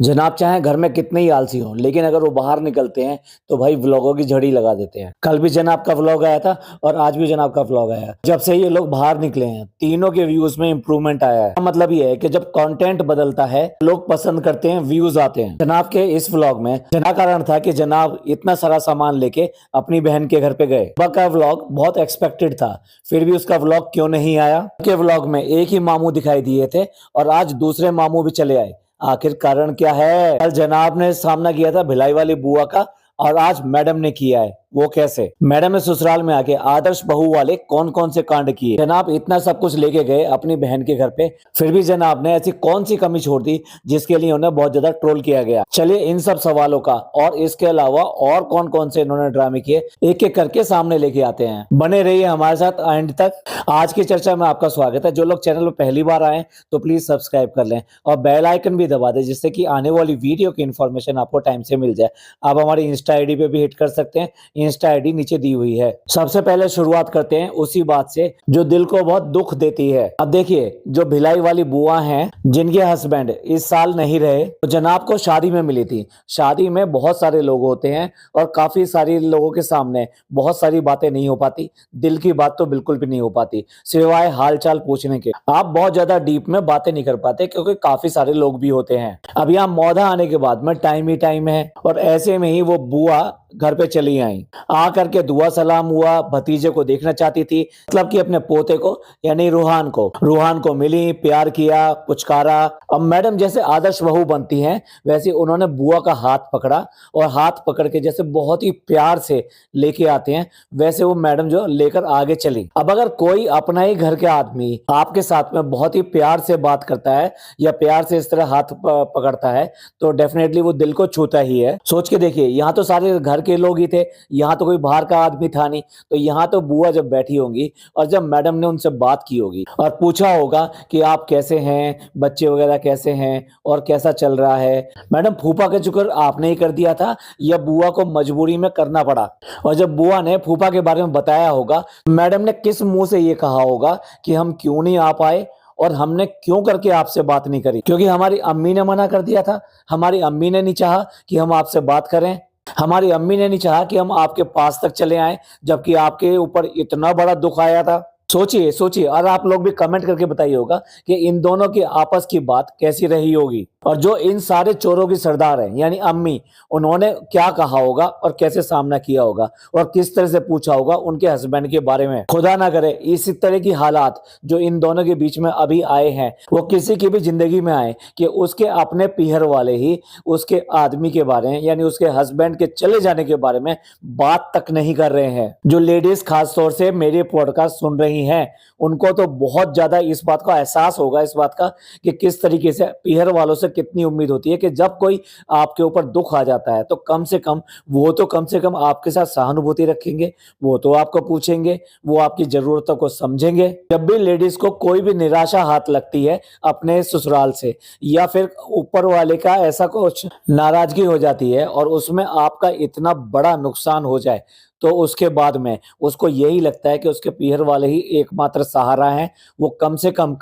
जनाब चाहे घर में कितने ही आलसी हों, लेकिन अगर वो बाहर निकलते हैं तो भाई व्लॉगों की झड़ी लगा देते हैं। कल भी जनाब का व्लॉग आया था और आज भी जनाब का व्लॉग आया। जब से ये लोग बाहर निकले हैं, तीनों के व्यूज में इंप्रूवमेंट आया है। मतलब ये है कि जब कंटेंट बदलता है, लोग पसंद करते हैं, व्यूज आते हैं। जनाब के इस व्लॉग में जना कारण था कि जनाब इतना सारा सामान लेके अपनी बहन के घर पे गए। सुबह का व्लॉग बहुत एक्सपेक्टेड था, फिर भी उसका व्लॉग क्यों नहीं आया? के व्लॉग में एक ही मामू दिखाई दिए थे और आज दूसरे मामू भी चले आए। आखिर कारण क्या है? कल जनाब ने सामना किया था भिलाई वाली बुआ का और आज मैडम ने किया है। वो कैसे? मैडम ने ससुराल में आके आदर्श बहू वाले कौन कौन से कांड किए। जनाब इतना सब कुछ लेके गए अपनी बहन के घर पे, फिर भी जनाब ने ऐसी कौन सी कमी छोड़ दी जिसके लिए उन्हें बहुत ज्यादा ट्रोल किया गया। चलिए इन सब सवालों का और इसके अलावा और कौन कौन से इन्होंने ड्रामे किए एक एक करके सामने लेके आते हैं। बने रहिए हमारे साथ एंड तक। आज की चर्चा में आपका स्वागत है। जो लोग चैनल पर पहली बार आए तो प्लीज सब्सक्राइब कर लें और बेल आइकन भी दबा दें, जिससे कि आने वाली वीडियो की इन्फॉर्मेशन आपको टाइम से मिल जाए। आप हमारी इंस्टा आईडी पे भी हिट कर सकते हैं, इंस्टा आईडी नीचे दी हुई है। सबसे पहले शुरुआत करते हैं उसी बात से जो दिल को बहुत दुख देती है। अब देखिए, जो भिलाई वाली बुआ हैं जिनके हस्बैंड इस साल नहीं रहे, तो जनाब को शादी में मिली थी। शादी में बहुत सारे लोग होते हैं और काफी सारे लोगों के सामने बहुत सारी बातें नहीं हो पाती। दिल की बात तो बिल्कुल भी नहीं हो पाती, सिवाय हालचाल पूछने के। आप बहुत ज्यादा डीप में बातें नहीं कर पाते क्योंकि काफी सारे लोग भी होते हैं। अब यहाँ मौधा आने के बाद में टाइम ही टाइम है और ऐसे में ही वो बुआ घर पे चली आई। आ करके दुआ सलाम हुआ, भतीजे को देखना चाहती थी, मतलब कि अपने पोते को यानी रूहान को मिली, प्यार किया, पुचकारा। अब मैडम जैसे आदर्श बहू बनती हैं, वैसे उन्होंने बुआ का हाथ पकड़ा और हाथ पकड़ के जैसे बहुत ही प्यार से लेके आते हैं, वैसे वो मैडम जो लेकर आगे चली। अब अगर कोई अपना ही घर के आदमी आपके साथ में बहुत ही प्यार से बात करता है या प्यार से इस तरह हाथ पकड़ता है तो डेफिनेटली वो दिल को छूता ही है। सोच के देखिए, यहाँ तो सारे घर के लोग ही थे, यहाँ तो कोई बाहर का आदमी था नहीं। तो यहाँ तो बुआ जब बैठी होंगी और जब मैडम ने उनसे बात की होगी और पूछा होगा कि आप कैसे हैं, बच्चे वगैरह कैसे हैं और कैसा चल रहा है। मैडम फूफा का जिक्र आपने ही कर दिया था या बुआ को मजबूरी में करना पड़ा? और जब बुआ ने फूफा के बारे में बताया होगा, मैडम ने किस मुंह से ये कहा होगा कि हम क्यों नहीं आ पाए और हमने क्यों करके आपसे बात नहीं करी? क्योंकि हमारी अम्मी ने मना कर दिया था। हमारी अम्मी ने नहीं चाहा कि हम आपसे बात करें। हमारी अम्मी ने नहीं चाहा कि हम आपके पास तक चले आए, जबकि आपके ऊपर इतना बड़ा दुख आया था। सोचिए सोचिए, और आप लोग भी कमेंट करके बताइए होगा कि इन दोनों की आपस की बात कैसी रही होगी। और जो इन सारे चोरों की सरदार है यानी अम्मी, उन्होंने क्या कहा होगा और कैसे सामना किया होगा और किस तरह से पूछा होगा उनके हस्बैंड के बारे में। खुदा ना करे इसी तरह की हालात जो इन दोनों के बीच में अभी आए हैं वो किसी की भी जिंदगी में आए कि उसके अपने पीहर वाले ही उसके आदमी के बारे में यानी उसके हस्बैंड के चले जाने के बारे में बात तक नहीं कर रहे हैं। जो लेडीज खास तौर से मेरे पॉडकास्ट सुन रही हैं, उनको तो बहुत ज्यादा इस बात का एहसास होगा, इस बात का कि किस तरीके से पीहर वालों से कितनी उम्मीद होती है कि जब कोई आपके ऊपर दुख आ जाता है तो कम से कम आपके साथ सहानुभूति रखेंगे, वो तो आपको पूछेंगे, वो आपकी जरूरतों को समझेंगे। जब भी लेडीज को कोई भी निराशा हाथ लगती है अपने ससुराल से या फिर ऊपर वाले का ऐसा कुछ नाराजगी हो जाती है और उसमें आपका इतना बड़ा नुकसान हो जाए, तो उसके बाद में उसको यही लगता है कि उसके पीहर वाले ही एकमात्र सहारा हैं। वो कम से कम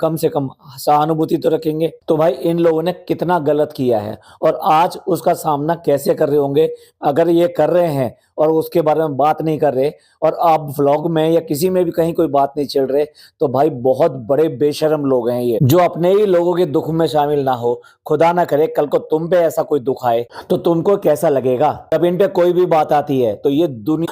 सहानुभूति तो रखेंगे। तो भाई इन लोगों ने कितना गलत किया है और आज उसका सामना कैसे कर रहे होंगे। अगर ये कर रहे हैं और उसके बारे में बात नहीं कर रहे और आप व्लॉग में या किसी में भी कहीं कोई बात नहीं चल रहे, तो भाई बहुत बड़े बेशर्म लोग हैं ये, जो अपने ही लोगों के दुख में शामिल ना हो। खुदा ना करे कल को तुम पे ऐसा कोई दुख आए तो तुमको कैसा लगेगा। जब इन पे कोई भी बात आती है तो ये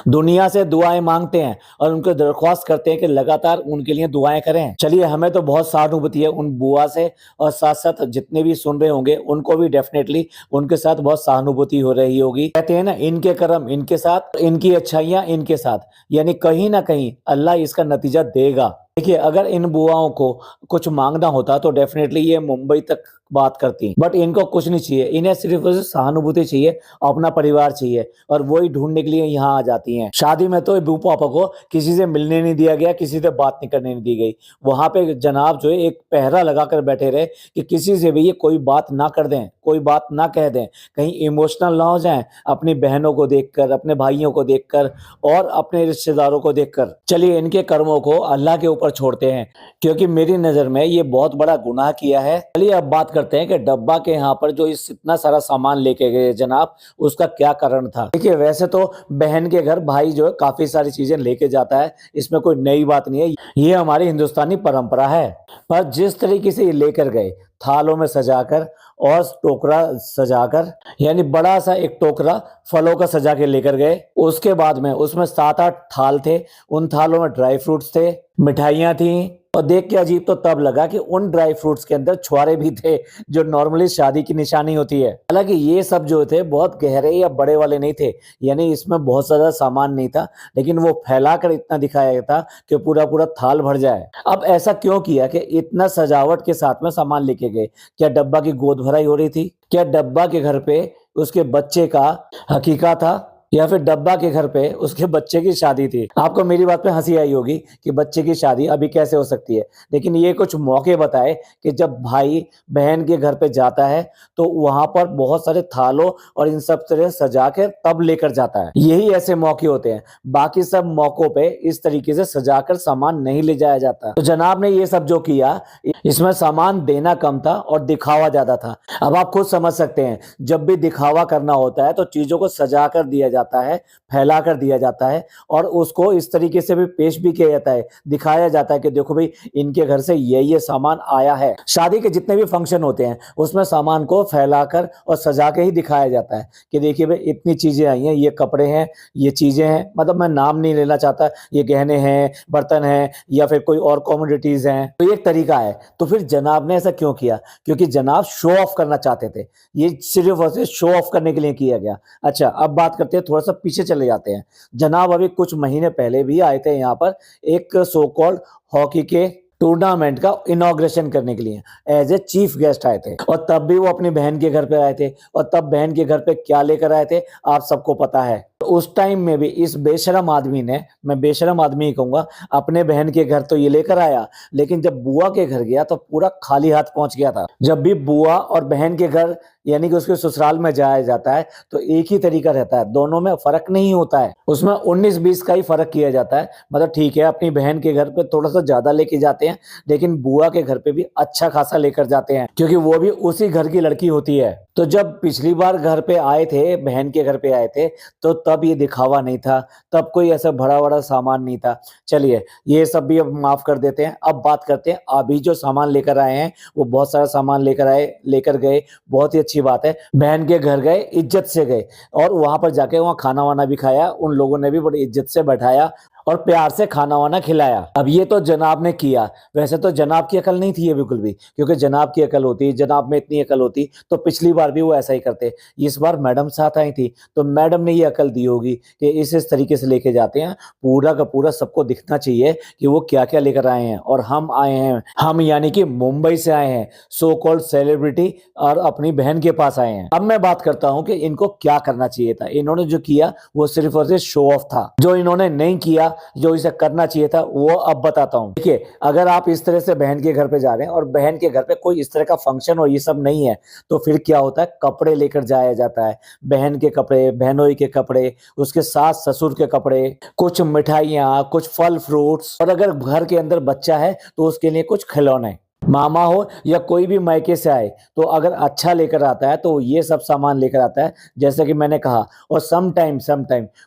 दुनिया से दुआएं मांगते हैं और उनको दरख्वास्त करते हैं कि लगातार उनके लिए दुआएं करें। चलिए, हमें तो बहुत सहानुभूति है उन बुआ से और साथ साथ जितने भी सुन रहे होंगे उनको भी डेफिनेटली उनके साथ बहुत सहानुभूति हो रही होगी। कहते हैं ना, इनके कर्म इनके साथ, इनकी अच्छाइयां इनके साथ, यानी कहीं ना कहीं अल्लाह इसका नतीजा देगा। देखिए, अगर इन बुआओं को कुछ मांगना होता तो डेफिनेटली ये मुंबई तक बात करती, बट इनको कुछ नहीं चाहिए। इन्हें सिर्फ सहानुभूति चाहिए, अपना परिवार चाहिए और वही ढूंढने के लिए यहाँ आ जाती हैं। शादी में तो बू पापा को किसी से मिलने नहीं दिया गया, किसी से बात नहीं करने नहीं दी गई। वहां पे जनाब जो है एक पहरा लगा कर बैठे रहे कि किसी से भी ये कोई बात ना कर दें, कोई बात ना कह दें, कहीं इमोशनल ना हो जाएं अपनी बहनों को देखकर, अपने भाइयों को देखकर और अपने रिश्तेदारों को देखकर। चलिए, इनके कर्मों को अल्लाह के ऊपर ऊपर छोड़ते हैं, क्योंकि मेरी नज़र में ये बहुत बड़ा गुनाह किया है। चलिए अब बात करते हैं कि डब्बा के यहाँ पर जो इस इतना सारा सामान लेके गए जनाब, उसका क्या कारण था। देखिए वैसे तो बहन के घर भाई जो है काफ़ी सारी चीज़ें लेके जाता है, इसमें कोई नई बात नहीं है, ये हमारी हिंदुस्तानी परंपरा है। पर जिस तरीके से ये लेकर गए, थालों में सजाकर और टोकरा सजाकर, यानी बड़ा सा एक टोकरा फलों का सजा के लेकर गए। उसके बाद में उसमें 7-8 थाल थे, उन थालों में ड्राई फ्रूट्स थे, मिठाइयाँ थीं, और देख के अजीब तो तब लगा कि उन ड्राई फ्रूट्स के अंदर छुआरे भी थे, जो नॉर्मली शादी की निशानी होती है। हालांकि ये सब जो थे बहुत गहरे या बड़े वाले नहीं थे, यानी इसमें बहुत ज़्यादा सामान नहीं था, लेकिन वो फैलाकर इतना दिखाया था कि पूरा पूरा थाल भर जाए। अब ऐसा क्यों किया कि इतना सजावट के साथ में सामान लेके गए? क्या डब्बा की गोद भराई हो रही थी? क्या डब्बा के घर पे उसके बच्चे का हकीका था, या फिर डब्बा के घर पे उसके बच्चे की शादी थी? आपको मेरी बात पे हंसी आई होगी कि बच्चे की शादी अभी कैसे हो सकती है, लेकिन ये कुछ मौके बताए कि जब भाई बहन के घर पे जाता है तो वहां पर बहुत सारे थालों और इन सब तरह सजा के तब लेकर जाता है। यही ऐसे मौके होते हैं, बाकी सब मौकों पे इस तरीके से सजाकर सामान नहीं ले जाया जाता। तो जनाब ने ये सब जो किया, इसमें सामान देना कम था और दिखावा ज्यादा था। अब आप खुद समझ सकते हैं, जब भी दिखावा करना होता है तो चीजों को सजा कर दिया जाता है, फैला कर दिया जाता है, और उसको इस तरीके से भी पेश भी किया जाता है, दिखाया जाता है कि देखो भाई इनके घर से ये सामान आया है। शादी के जितने भी फंक्शन होते हैं उसमें सामान को फैलाकर और सजा के ही दिखाया जाता है कि देखिए भाई इतनी चीजें आई हैं, ये कपड़े हैं, ये चीजें हैं, मतलब मैं नाम नहीं लेना चाहता, ये गहने हैं, बर्तन हैं, या फिर कोई और कॉमोडिटीज हैं। तो एक तरीका है। तो फिर जनाब ने ऐसा क्यों किया? क्योंकि जनाब शो ऑफ करना चाहते थे, ये सिर्फ और सिर्फ शो ऑफ करने के लिए किया गया। अच्छा अब बात करते हैं, थोड़ा सा पीछे चले जाते हैं। जनाब अभी कुछ महीने पहले भी आए थे यहाँ पर एक सो कॉल्ड हॉकी के टूर्नामेंट का इनॉग्रेशन करने के लिए, एज ए चीफ गेस्ट आए थे, और तब भी वो अपनी बहन के घर पे आए थे, और तब बहन के घर पे क्या लेकर आए थे आप सबको पता है। तो उस टाइम में भी इस बेशरम आदमी ने, मैं बेशरम आदमी ही कहूंगा, अपने बहन के घर तो ये लेकर आया, लेकिन जब बुआ के घर गया तो पूरा खाली हाथ पहुंच गया था। जब भी बुआ और बहन के घर यानी कि उसके ससुराल में जाया जाता है तो एक ही तरीका रहता है, दोनों में फर्क नहीं होता है, उसमें 19-20 का ही फर्क किया जाता है। मतलब ठीक है अपनी बहन के घर पे थोड़ा सा ज्यादा लेके जाते हैं, लेकिन बुआ के घर पे भी अच्छा खासा लेकर जाते हैं, क्योंकि वो भी उसी घर की लड़की होती है। तो जब पिछली बार घर पे आए थे, बहन के घर पे आए थे, तो तब ये दिखावा नहीं था, तब कोई ऐसा बड़ा बड़ा सामान नहीं था। चलिए ये सब भी अब माफ कर देते हैं। अब बात करते हैं अभी जो सामान लेकर आए हैं, वो बहुत सारा सामान लेकर गए, बहुत ही अच्छी बात है। बहन के घर गए, इज्जत से गए, और वहां पर जाके वहां खाना वाना भी खाया, उन लोगों ने भी बड़ी इज्जत से बैठाया और प्यार से खाना वाना खिलाया। अब ये तो जनाब ने किया, वैसे तो जनाब की अकल नहीं थी ये बिल्कुल भी, क्योंकि जनाब की अकल होती, जनाब में इतनी अकल होती तो पिछली बार भी वो ऐसा ही करते। इस बार मैडम साथ आई थी तो मैडम ने ये अकल दी होगी कि इस तरीके से लेके जाते हैं, पूरा का पूरा सबको दिखना चाहिए कि वो क्या क्या लेकर आए हैं। और हम आए हैं, हम यानी कि मुंबई से आए हैं, सो कॉल्ड सेलिब्रिटी, और अपनी बहन के पास आए हैं। अब मैं बात करता हूं कि इनको क्या करना चाहिए था। इन्होंने जो किया वो सिर्फ और सिर्फ शो ऑफ था। जो इन्होंने नहीं किया, जो इसे करना चाहिए था, वो अब बताता हूं। देखिए अगर आप इस तरह से बहन के घर पे जा रहे हैं और बहन के घर पे कोई इस तरह का फंक्शन और ये सब नहीं है, तो फिर क्या होता है, कपड़े लेकर जाया जाता है, बहन के कपड़े, बहनोई के कपड़े, उसके सास ससुर के कपड़े, कुछ मिठाइयाँ, कुछ फल फ्रूट्स, और अगर घर के अंदर बच्चा है तो उसके लिए कुछ खिलौने। मामा हो या कोई भी मायके से आए तो अगर अच्छा लेकर आता है तो ये सब सामान लेकर आता है, जैसे कि मैंने कहा। और सम टाइम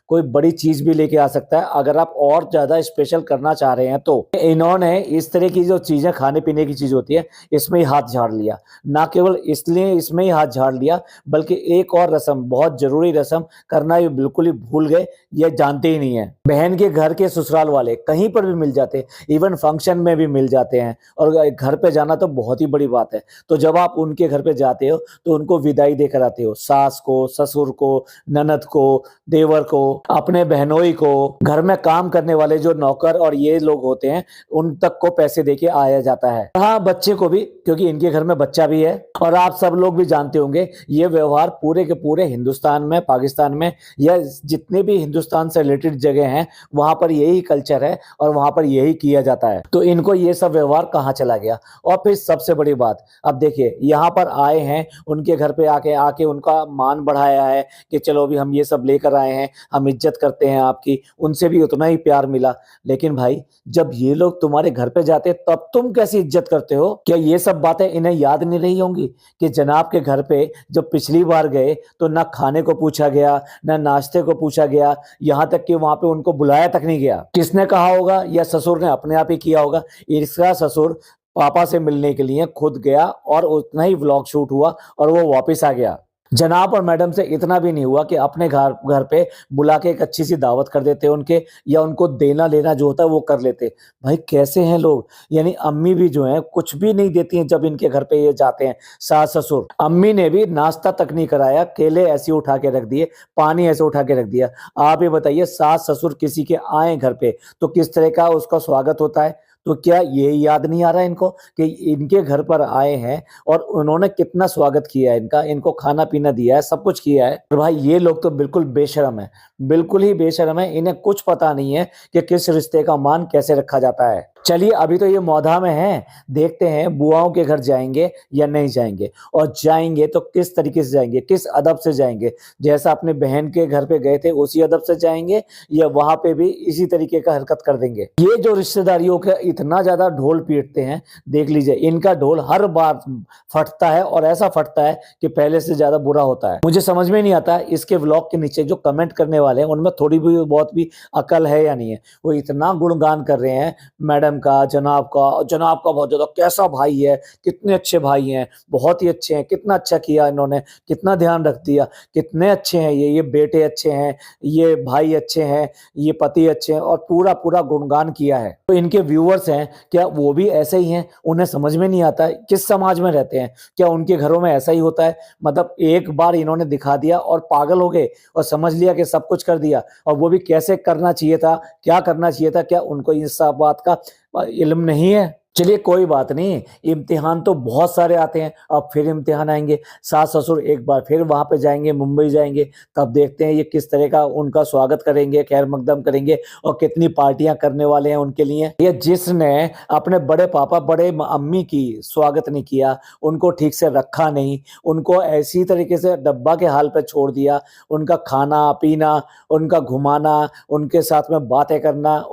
कोई बड़ी चीज भी लेके आ सकता है, अगर आप और ज्यादा स्पेशल करना चाह रहे हैं तो। इन्होंने इस तरह की जो चीजें, खाने पीने की चीज होती है, इसमें ही हाथ झाड़ लिया। ना केवल इसलिए इसमें ही हाथ झाड़ लिया, बल्कि एक और रस्म, बहुत जरूरी रस्म करना ये बिल्कुल ही भूल गए, ये जानते ही नहीं है। बहन के घर के ससुराल वाले कहीं पर भी मिल जाते, इवन फंक्शन में भी मिल जाते हैं, और घर पे जाना तो बहुत ही बड़ी बात है। तो जब आप उनके घर पे जाते हो तो उनको विदाई देकर आते हो, सास को, ससुर को, ननद को, देवर को, अपने बहनोई को, घर में काम करने वाले जो नौकर और ये लोग होते हैं उन तक को पैसे देके आया जाता है। हाँ बच्चे को भी, क्योंकि इनके घर में बच्चा भी है। और आप सब लोग भी जानते होंगे ये व्यवहार पूरे के पूरे हिंदुस्तान में, पाकिस्तान में, या जितने भी हिंदुस्तान से रिलेटेड जगह हैं वहां पर यही कल्चर है और वहां पर यही किया जाता है। तो इनको ये सब व्यवहार कहाँ चला गया? और फिर सबसे बड़ी बात, अब देखिए यहाँ पर आए हैं, उनके घर पे आके आके उनका मान बढ़ाया है कि चलो अभी हम ये सब लेकर आए हैं, हम इज्जत करते हैं आपकी, उनसे भी उतना ही प्यार मिला। लेकिन भाई जब ये लोग तुम्हारे घर पे जाते तब तुम कैसी इज्जत करते हो? क्या ये सब बातें इन्हें याद नहीं रही होंगी कि जनाब के घर पे जब पिछली बार गए तो ना खाने को पूछा गया, ना नाश्ते को पूछा गया, यहाँ तक कि वहां पे उनको बुलाया तक नहीं गया। किसने कहा होगा? या ससुर ने अपने आप ही किया होगा? इसका ससुर पापा से मिलने के लिए खुद गया और उतना ही व्लॉग शूट हुआ और वो वापस आ गया। जनाब और मैडम से इतना भी नहीं हुआ कि अपने घर घर पे बुला के एक अच्छी सी दावत कर देते उनके, या उनको देना लेना जो होता है वो कर लेते। भाई कैसे हैं लोग? यानी अम्मी भी जो है कुछ भी नहीं देती हैं जब इनके घर पे ये जाते हैं सास ससुर। अम्मी ने भी नाश्ता तक नहीं कराया, केले ऐसे उठा के रख दिए, पानी ऐसे उठा के रख दिया। आप ये बताइए, सास ससुर किसी के आए घर पे तो किस तरह का उसका स्वागत होता है? तो क्या ये याद नहीं आ रहा है इनको कि इनके घर पर आए हैं और उन्होंने कितना स्वागत किया है इनका, इनको खाना पीना दिया है, सब कुछ किया है। और भाई ये लोग तो बिल्कुल बेशर्म है, बिल्कुल ही बेशर्म है। इन्हें कुछ पता नहीं है कि किस रिश्ते का मान कैसे रखा जाता है। चलिए अभी तो ये मौधा में हैं, देखते हैं बुआओं के घर जाएंगे या नहीं जाएंगे, और जाएंगे तो किस तरीके से जाएंगे, किस अदब से जाएंगे। जैसा अपने बहन के घर पे गए थे उसी अदब से जाएंगे, या वहां पे भी इसी तरीके का हरकत कर देंगे। ये जो रिश्तेदारियों का इतना ज्यादा ढोल पीटते हैं, देख लीजिए इनका ढोल हर बार फटता है, और ऐसा फटता है कि पहले से ज्यादा बुरा होता है। मुझे समझ में नहीं आता इसके व्लॉग के नीचे जो कमेंट करने वाले हैं उनमें थोड़ी भी बहुत भी अकल है या नहीं है। वो इतना गुणगान कर रहे हैं मैडम का, जनाब का, जनाब का बहुत ज्यादा, कैसा भाई है, कितने अच्छे भाई हैं, बहुत ही अच्छे हैं, कितना अच्छा किया इन्होंने, कितना ध्यान रख दिया, कितने अच्छे हैं ये बेटे अच्छे हैं, ये भाई अच्छे हैं, ये पति अच्छे हैं, और पूरा पूरा गुणगान किया है। तो इनके व्यूअर्स हैं, क्या वो भी ऐसे ही हैं? उन्हें समझ में नहीं आता है किस समाज में रहते हैं, क्या उनके घरों में ऐसा ही होता है? मतलब एक बार इन्होंने दिखा दिया और पागल हो गए और समझ लिया कि सब कुछ कर दिया, और वो भी कैसे करना चाहिए था, क्या करना चाहिए था, क्या उनको इस सब बात का इल्म नहीं है? चलिए कोई बात नहीं, इम्तिहान तो बहुत सारे आते हैं, अब फिर इम्तिहान आएंगे। सास ससुर एक बार फिर वहां पे जाएंगे, मुंबई जाएंगे, तब देखते हैं ये किस तरह का उनका स्वागत करेंगे, खैर मकदम करेंगे, और कितनी पार्टियां करने वाले हैं उनके लिए। ये जिसने अपने बड़े पापा बड़े अम्मी की स्वागत नहीं किया, उनको ठीक से रखा नहीं, उनको ऐसी तरीके से डब्बा के हाल पे छोड़ दिया, उनका खाना पीना, उनका घुमाना, उनके साथ में बातें करना,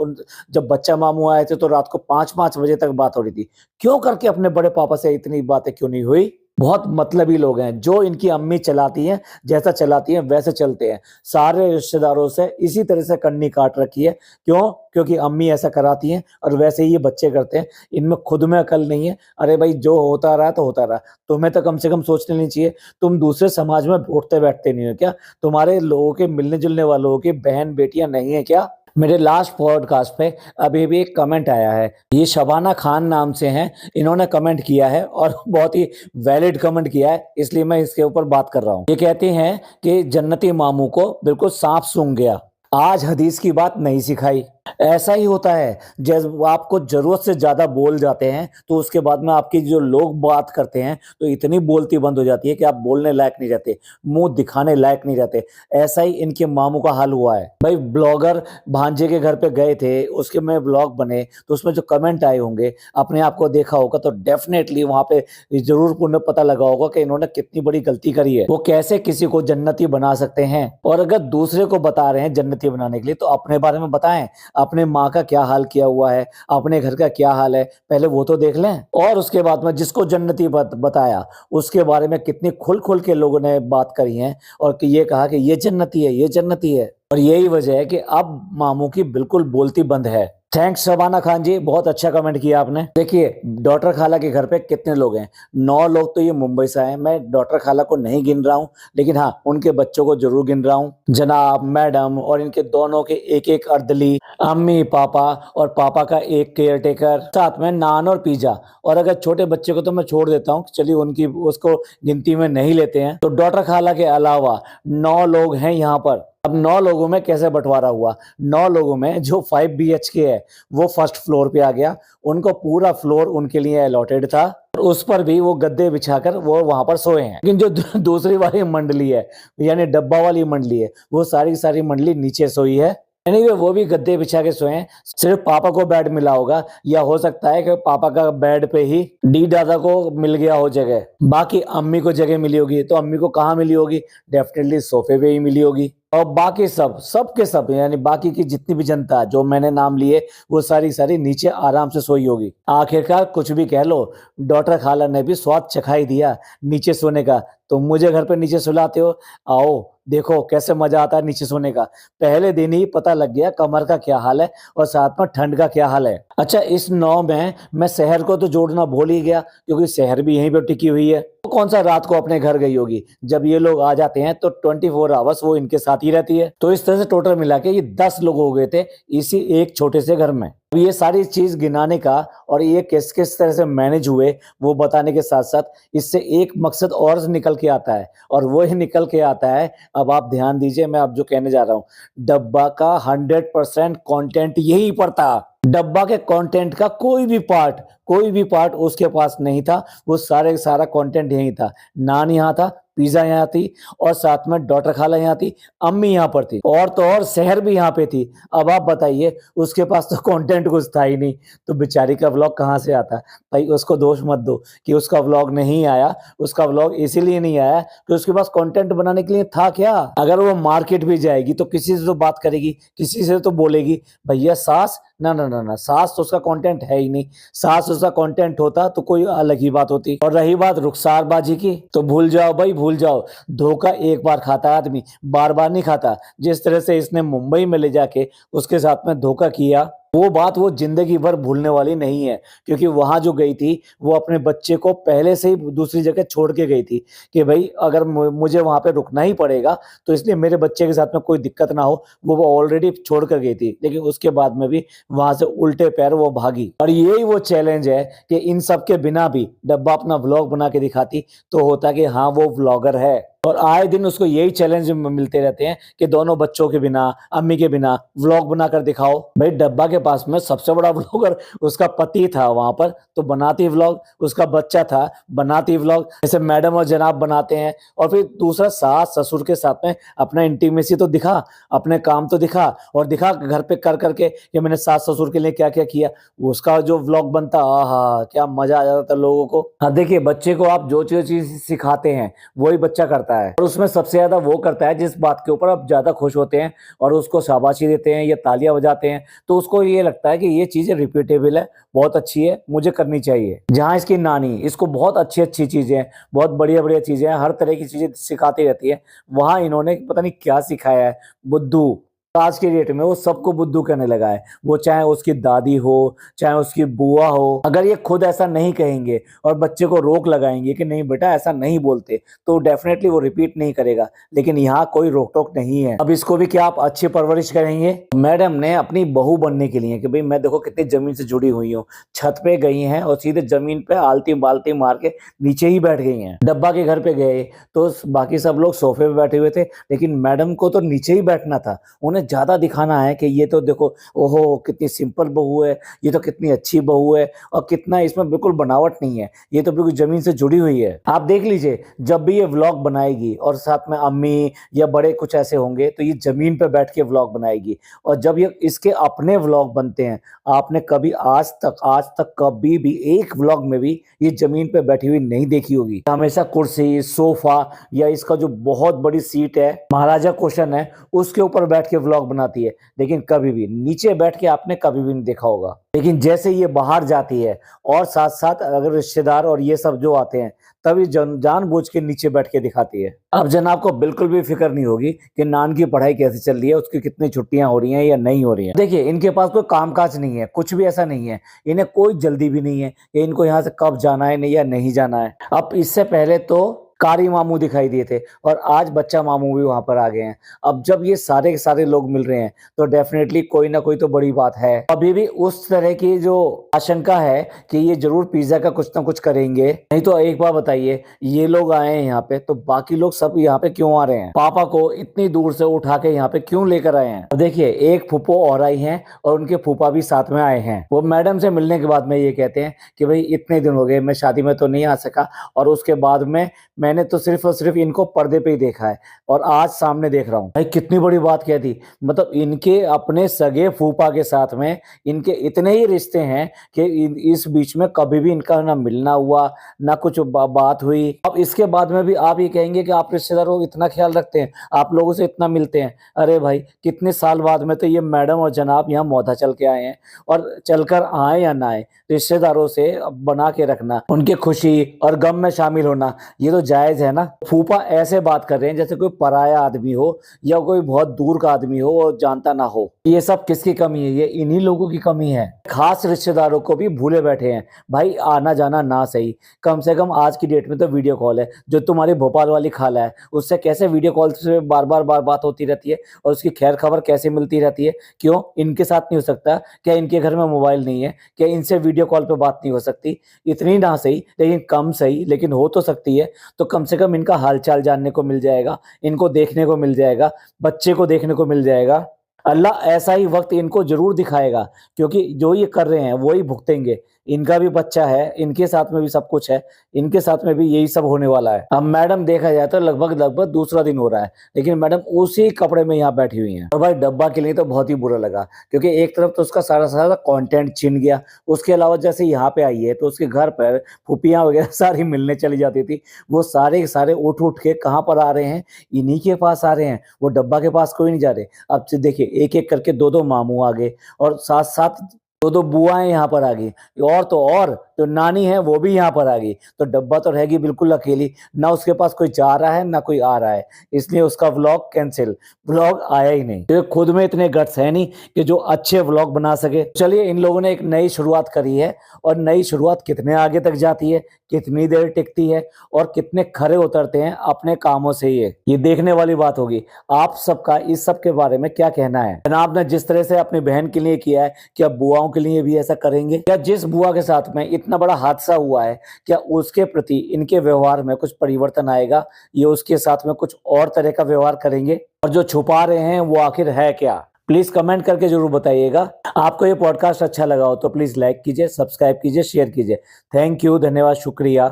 जब बच्चा मामू आए थे तो रात को 5-5 बजे तक बात हो रही थी, क्यों करके अपने बड़े पापा से इतनी बातें क्यों नहीं हुई? बहुत मतलबी लोग हैं, जो इनकी अम्मी चलाती हैं, जैसा चलाती हैं वैसे चलते हैं। सारे रिश्तेदारों से इसी तरह से कन्नी काट रखी है। क्यों? क्योंकि अम्मी ऐसा कराती हैं और वैसे ही ये बच्चे करते हैं। इनमें खुद में अकल नहीं है। अरे भाई जो होता रहा तो होता रहा, तुम्हें तो कम से कम सोचने नहीं चाहिए। तुम दूसरे समाज में उठते बैठते नहीं हो क्या? तुम्हारे लोगों के मिलने जुलने वालों की बहन बेटियां नहीं है क्या? मेरे लास्ट पॉडकास्ट पे अभी भी एक कमेंट आया है, ये शबाना खान नाम से हैं, इन्होंने कमेंट किया है और बहुत ही वैलिड कमेंट किया है, इसलिए मैं इसके ऊपर बात कर रहा हूँ। ये कहते हैं कि जन्नती मामू को बिल्कुल सांप सूंघ गया, आज हदीस की बात नहीं सिखाई। ऐसा ही होता है, जब आपको जरूरत से ज्यादा बोल जाते हैं तो उसके बाद में आपकी जो लोग बात करते हैं तो इतनी बोलती बंद हो जाती है कि आप बोलने लायक नहीं रहते, मुंह दिखाने लायक नहीं रहते। ऐसा ही इनके मामू का हाल हुआ है। भाई ब्लॉगर भांजे के घर पे गए थे, उसके में ब्लॉग बने, तो उसमें जो कमेंट आए होंगे, अपने आप को देखा होगा तो डेफिनेटली वहां पे जरूर उन्हें पता लगा होगा कि इन्होंने कितनी बड़ी गलती करी है। वो कैसे किसी को जन्नती बना सकते हैं, और अगर दूसरे को बता रहे हैं जन्नती बनाने के लिए तो अपने बारे में बताएं, अपने माँ का क्या हाल किया हुआ है, अपने घर का क्या हाल है, पहले वो तो देख लें। और उसके बाद में जिसको जन्नती बताया उसके बारे में कितनी खुल खुल के लोगों ने बात करी है, और कि ये कहा कि ये जन्नती है, ये जन्नती है। और यही वजह है कि अब मामू की बिल्कुल बोलती बंद है। थैंक्स शबाना खान जी, बहुत अच्छा कमेंट किया आपने। देखिए डॉक्टर खाला के घर पे कितने लोग हैं, 9 लोग तो ये मुंबई से आए। मैं डॉक्टर खाला को नहीं गिन रहा हूँ, लेकिन हाँ उनके बच्चों को जरूर गिन रहा हूँ। जनाब, मैडम और इनके दोनों के एक एक अर्दली, अम्मी पापा और पापा का एक केयर टेकर, साथ में नान और पिज्जा। और अगर छोटे बच्चे को तो मैं छोड़ देता हूँ, चलिए उनकी उसको गिनती में नहीं लेते हैं। तो डॉक्टर खाला के अलावा 9 लोग हैं यहाँ पर। अब 9 लोगों में कैसे बंटवारा हुआ? 9 लोगों में जो 5 BHK है वो फर्स्ट फ्लोर पे आ गया, उनको पूरा फ्लोर उनके लिए अलॉटेड था, और उस पर भी वो गद्दे बिछाकर वो वहां पर सोए हैं। लेकिन जो दूसरी वाली मंडली है, यानी डब्बा वाली मंडली है, वो सारी मंडली नीचे सोई है। एनीवे वो भी गद्दे बिछा के सोए हैं, सिर्फ पापा को बेड मिला होगा, या हो सकता है कि पापा का बेड पे ही डी दादा को मिल गया हो जगह। बाकी अम्मी को जगह मिली होगी, तो अम्मी को कहाँ मिली होगी? डेफिनेटली सोफे पे ही मिली होगी। और बाकी सब के सब यानी बाकी की जितनी भी जनता जो मैंने नाम लिए, वो सारी सारी नीचे आराम से सोई होगी। आखिरकार कुछ भी कह लो, डॉक्टर खाला ने भी स्वाद चखा ही दिया नीचे सोने का। तुम मुझे घर पे नीचे सुलाते हो, आओ देखो कैसे मजा आता है नीचे सोने का। पहले दिन ही पता लग गया कमर का क्या हाल है और साथ में ठंड का क्या हाल है। अच्छा, इस 9 में मैं शहर को तो जोड़ना भूल ही गया, क्योंकि शहर भी यहीं पे टिकी हुई है। तो कौन सा रात को अपने घर गई होगी? जब ये लोग आ जाते हैं तो 24 आवर्स वो इनके साथ ही रहती है। तो इस तरह से टोटल मिला के ये 10 लोग हो गए थे इसी एक छोटे से घर में। अब ये सारी चीज गिनाने का और ये किस किस तरह से मैनेज हुए वो बताने के साथ साथ इससे एक मकसद और निकल के आता है, और वो ही निकल के आता है। अब आप ध्यान दीजिए, मैं अब जो कहने जा रहा हूँ, डब्बा का 100% कंटेंट यही पर था। डब्बा के कंटेंट का कोई भी पार्ट उसके पास नहीं था। वो सारा कंटेंट यही था। नान यहाँ था, पिज्जा यहाँ थी, और साथ में डॉक्टर खाला यहाँ थी, अम्मी यहाँ पर थी, और तो और शहर भी यहाँ पे थी। अब आप बताइए, उसके पास तो कंटेंट कुछ था ही नहीं, तो बेचारी का व्लॉग कहाँ से आता? भाई उसको दोष मत दो कि उसका व्लॉग नहीं आया। उसका व्लॉग इसीलिए नहीं आया कि उसके पास कंटेंट बनाने के लिए था क्या? अगर वो मार्केट भी जाएगी तो किसी से तो बात करेगी, किसी से तो बोलेगी, भैया सास, ना ना ना ना, सास तो उसका कंटेंट है ही नहीं। सास उसका कंटेंट होता तो कोई अलग ही बात होती। और रही बात रुखसार बाजी की, तो भूल जाओ भाई, भूल जाओ। धोखा एक बार खाता आदमी, बार बार नहीं खाता। जिस तरह से इसने मुंबई में ले जाके उसके साथ में धोखा किया, वो बात वो जिंदगी भर भूलने वाली नहीं है। क्योंकि वहां जो गई थी, वो अपने बच्चे को पहले से ही दूसरी जगह छोड़ के गई थी कि भाई अगर मुझे वहां पे रुकना ही पड़ेगा तो इसलिए मेरे बच्चे के साथ में कोई दिक्कत ना हो। वो ऑलरेडी छोड़ कर गई थी, लेकिन उसके बाद में भी वहां से उल्टे पैर वो भागी। और यही वो चैलेंज है कि इन सब के बिना भी डब्बा अपना व्लॉग बना के दिखाती तो होता कि हाँ वो व्लॉगर है। और आए दिन उसको यही चैलेंज मिलते रहते हैं कि दोनों बच्चों के बिना, अम्मी के बिना व्लॉग बनाकर दिखाओ। भाई डब्बा के पास में सबसे बड़ा व्लॉगर उसका पति था वहां पर, तो बनाती व्लॉग। उसका बच्चा था, बनाती व्लॉग। जैसे मैडम और जनाब बनाते हैं। और फिर दूसरा, सास ससुर के साथ में अपना इंटीमेसी तो दिखा, अपने काम तो दिखा, और दिखा घर पे कर करके कि मैंने सास ससुर के लिए क्या क्या किया। उसका जो व्लॉग बनता, आहा क्या मजा आ जाता था लोगों को। हाँ देखिए, बच्चे को आप जो चीज सिखाते हैं वही बच्चा करता है, और उसमें सबसे ज्यादा वो करता है जिस बात के ऊपर आप ज्यादा खुश होते हैं और उसको शाबाशी देते हैं या तालियां बजाते हैं, तो उसको ये लगता है कि ये चीजें रिपीटेबल है, बहुत अच्छी है, मुझे करनी चाहिए। जहां इसकी नानी इसको बहुत अच्छी अच्छी चीजें, बहुत बढ़िया बढ़िया चीजें, हर तरह की चीजें सिखाती रहती है, वहां इन्होंने पता नहीं क्या सिखाया है, बुद्धू। आज के डेट में वो सबको बुद्धू कहने लगा है। वो चाहे उसकी दादी हो, चाहे उसकी बुआ हो, अगर ये खुद ऐसा नहीं कहेंगे और बच्चे को रोक लगाएंगे कि नहीं बेटा ऐसा नहीं बोलते, तो डेफिनेटली वो रिपीट नहीं करेगा। लेकिन यहाँ कोई रोक टोक नहीं है। अब इसको भी क्या आप अच्छी परवरिश करेंगे? मैडम ने अपनी बहू बनने के लिए कि भाई मैं देखो कितनी जमीन से जुड़ी हुई हूँ, छत पे गई हैं और सीधे जमीन पे आलती बालती मार के नीचे ही बैठ गई हैं। डब्बा के घर पे गए तो बाकी सब लोग सोफे पे बैठे हुए थे, लेकिन मैडम को तो नीचे ही बैठना था। उन्हें ज्यादा दिखाना है कि ये तो देखो, ओहो कितनी सिंपल बहू है, ये तो कितनी अच्छी बहू है, और कितना इसमें बिल्कुल बनावट नहीं है, ये तो बिल्कुल जमीन से जुड़ी हुई है। आप देख लीजिए, जब भी ये व्लॉग बनाएगी और साथ में अम्मी या बड़े कुछ ऐसे होंगे तो ये जमीन पे बैठ के व्लॉग बनाएगी। और जब ये इसके अपने व्लॉग बनते हैं, आपने कभी आज तक कभी भी एक व्लॉग में भी ये जमीन पे बैठी हुई नहीं देखी होगी। हमेशा कुर्सी, सोफा या इसका जो बहुत बड़ी सीट है, महाराजा क्वेश्चन है, उसके ऊपर बैठ के व्लॉग बनाती है। लेकिन कभी भी नीचे बैठ के आपने कभी भी नहीं देखा होगा। लेकिन जैसे ये बाहर जाती है और साथ साथ अगर रिश्तेदार और ये सब जो आते हैं, तभी जानबूझ के नीचे बैठ के दिखाती है। अब जनाब को बिल्कुल भी फिक्र नहीं होगी कि नान की पढ़ाई कैसे चल रही है, उसकी कितनी छुट्टियां हो रही हैं या नहीं हो रही हैं। देखिए, इनके पास कोई कामकाज नहीं है, कुछ भी ऐसा नहीं है। इन्हें कोई जल्दी भी नहीं है कि इनको यहाँ से कब जाना है नहीं या नहीं जाना है। अब इससे पहले तो कारी मामू दिखाई दिए थे और आज बच्चा मामू भी वहां पर आ गए हैं। अब जब ये सारे के सारे लोग मिल रहे हैं तो डेफिनेटली कोई ना कोई तो बड़ी बात है। अभी भी उस तरह की जो आशंका है कि ये जरूर पिज्जा का कुछ ना कुछ करेंगे। नहीं तो एक बार बताइए, ये लोग आए हैं यहाँ पे तो बाकी लोग सब यहाँ पे क्यों आ रहे हैं? पापा को इतनी दूर से उठा के यहाँ पे क्यों लेकर आए हैं? देखिए, एक फूफो और आई हैं और उनके फूफा भी साथ में आए हैं। वो मैडम से मिलने के बाद में ये कहते हैं कि भाई इतने दिन हो गए, मैं शादी में तो नहीं आ सका, और उसके बाद में मैंने तो सिर्फ और सिर्फ इनको पर्दे पे ही देखा है और आज सामने देख रहा हूँ। भाई कितनी बड़ी बात कह दी, मतलब इनके अपने सगे फूफा के साथ में इनके इतने ही रिश्ते हैं कि इस बीच में कभी भी इनका ना मिलना हुआ, ना कुछ बात हुई। अब इसके बाद में भी आप ये कहेंगे कि आप रिश्तेदारों को इतना ख्याल रखते हैं, आप लोगों से इतना मिलते हैं। अरे भाई कितने साल बाद में तो ये मैडम और जनाब यहाँ मौधा चल के आए हैं, और चलकर आए या ना आए, रिश्तेदारों से बना के रखना, उनके खुशी और गम में शामिल होना, ये तो जायज है ना। फूफा ऐसे बात कर रहे हैं जैसे कोई पराया आदमी हो या कोई बहुत दूर का आदमी हो और जानता ना हो। ये सब किसकी कमी है? ये इन्हीं लोगों की कमी है। खास रिश्तेदारों को भी भूले बैठे हैं। भाई आना जाना ना सही, कम से कम आज की डेट में तो वीडियो कॉल है। जो तुम्हारी भोपाल वाली खाला है उससे कैसे वीडियो कॉल से बार बार बात होती रहती है और उसकी खैर खबर कैसे मिलती रहती है? क्यों इनके साथ नहीं हो सकता? क्या इनके घर में मोबाइल नहीं है? क्या इनसे वीडियो कॉल पे बात नहीं हो सकती? इतनी ना सही लेकिन कम सही, लेकिन हो तो सकती है। तो कम से कम इनका हालचाल जानने को मिल जाएगा, इनको देखने को मिल जाएगा, बच्चे को देखने को मिल जाएगा। अल्लाह ऐसा ही वक्त इनको जरूर दिखाएगा, क्योंकि जो ये कर रहे हैं वो ही भुगतेंगे। इनका भी बच्चा है, इनके साथ में भी सब कुछ है, इनके साथ में भी यही सब होने वाला है। अब मैडम देखा जाए तो लगभग दूसरा दिन हो रहा है, लेकिन मैडम उसी कपड़े में यहाँ बैठी हुई हैं। और भाई डब्बा के लिए तो बहुत ही बुरा लगा, क्योंकि एक तरफ तो उसका सारा कंटेंट छिन गया, उसके अलावा जैसे यहाँ पे आई है तो उसके घर पर फूफियाँ वगैरह सारी मिलने चली जाती थी। वो सारे के सारे उठ के कहाँ पर आ रहे हैं? इन्हीं के पास आ रहे हैं, वो डब्बा के पास कोई नहीं जा रहे। अब से देखिए एक एक करके दो मामू आ गए और साथ साथ दो बुआएं यहाँ पर आ गई, और तो और जो नानी है वो भी यहाँ पर आ गई। तो डब्बा तो रहेगी बिल्कुल अकेली, ना उसके पास कोई जा रहा है ना कोई आ रहा है, इसलिए उसका व्लॉग कैंसिल, व्लॉग आया ही नहीं। तो खुद में इतने गट्स है नहीं कि जो अच्छे व्लॉग बना सके। चलिए इन लोगों ने एक नई शुरुआत करी है, और नई शुरुआत कितने आगे तक जाती है, कितनी देर टिकती है और कितने खरे उतरते हैं अपने कामों से, ये देखने वाली बात होगी। आप सबका इस सब के बारे में क्या कहना है? जनाब ने जिस तरह से अपनी बहन के लिए किया है, क्या बुआओं के लिए भी ऐसा करेंगे? क्या जिस बुआ के साथ में इतना बड़ा हादसा हुआ है, क्या उसके प्रति इनके व्यवहार में कुछ परिवर्तन आएगा? ये उसके साथ में कुछ और तरह का व्यवहार करेंगे? और जो छुपा रहे हैं वो आखिर है क्या? प्लीज कमेंट करके जरूर बताइएगा। आपको ये पॉडकास्ट अच्छा लगा हो तो प्लीज लाइक कीजिए, सब्सक्राइब कीजिए, शेयर कीजिए। थैंक यू, धन्यवाद, शुक्रिया।